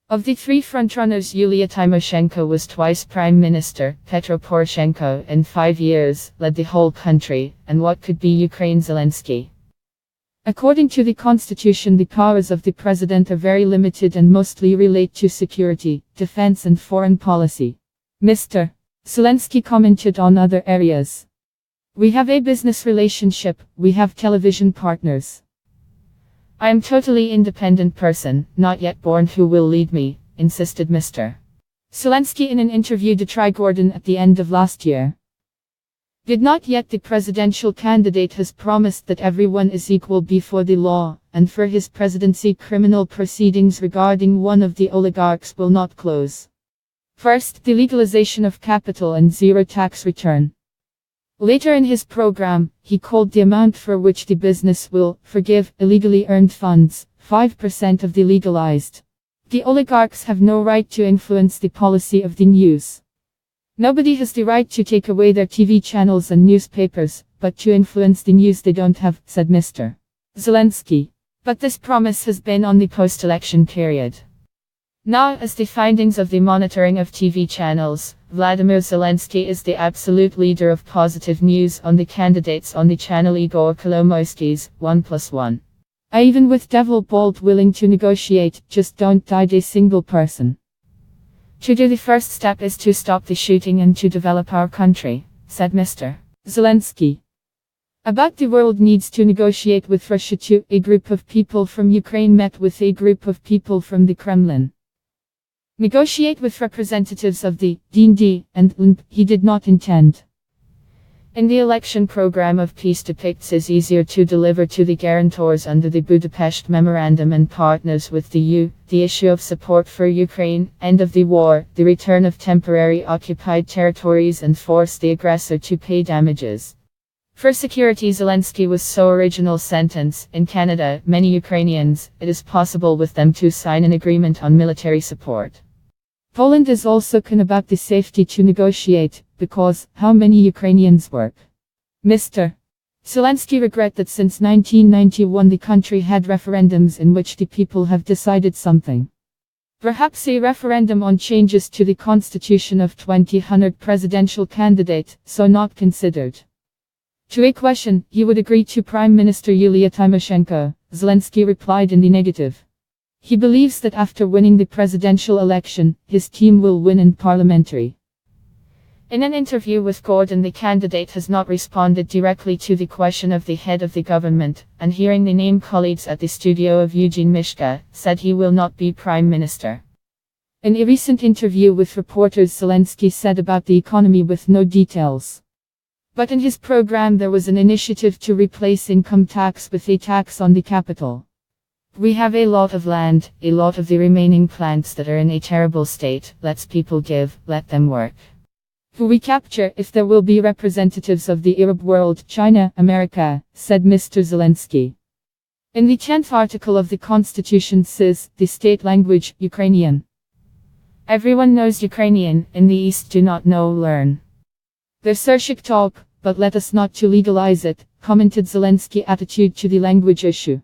Of the three frontrunners, Yulia Tymoshenko was twice prime minister, Petro Poroshenko in 5 years led the whole country, and what could be Ukraine Zelensky? According to the constitution, the powers of the president are very limited and mostly relate to security, defense and foreign policy. Mr. Zelensky commented on other areas. We have a business relationship, we have television partners. I am totally independent person, not yet born, who will lead me, insisted Mr. Zelensky in an interview to Trigordon at the end of last year. Did not yet the presidential candidate has promised that everyone is equal before the law, and for his presidency criminal proceedings regarding one of the oligarchs will not close. First, the legalization of capital and zero tax return. Later in his program, he called the amount for which the business will forgive illegally earned funds, 5% of the legalized. The oligarchs have no right to influence the policy of the news. Nobody has the right to take away their TV channels and newspapers, but to influence the news they don't have, said Mr. Zelensky. But this promise has been on the post-election period. Now, as the findings of the monitoring of TV channels, Vladimir Zelensky is the absolute leader of positive news on the candidates on the channel Igor Kolomoisky's 1+1. Even with devil bold willing to negotiate, just don't guide a single person. To do the first step is to stop the shooting and to develop our country, said Mr. Zelensky. About the world needs to negotiate with Russia too. A group of people from Ukraine met with a group of people from the Kremlin. Negotiate with representatives of the DND and UNP he did not intend. In the election program of peace depicts is easier to deliver to the guarantors under the Budapest Memorandum and partners with the EU, the issue of support for Ukraine, end of the war, the return of temporary occupied territories and force the aggressor to pay damages. For security, Zelensky was so original sentence, in Canada, many Ukrainians, it is possible with them to sign an agreement on military support. Poland is also keen about the safety to negotiate, because how many Ukrainians work? Mr. Zelensky regret that since 1991 the country had referendums in which the people have decided something. Perhaps a referendum on changes to the constitution of 2000 presidential candidate, so not considered. To a question, he would agree to Prime Minister Yulia Tymoshenko, Zelensky replied in the negative. He believes that after winning the presidential election, his team will win in parliamentary. In an interview with Gordon, the candidate has not responded directly to the question of the head of the government, and hearing the name colleagues at the studio of Eugene Mishka, said he will not be prime minister. In a recent interview with reporters, Zelensky said about the economy with no details. But in his program there was an initiative to replace income tax with a tax on the capital. We have a lot of land, a lot of the remaining plants that are in a terrible state, let's people give, let them work. Who we capture if there will be representatives of the Arab world, China, America, said Mr. Zelensky. In the 10th article of the Constitution says, the state language, Ukrainian. Everyone knows Ukrainian, in the East do not know learn. There's Sershik talk, but let us not to legalize it, commented Zelensky attitude to the language issue.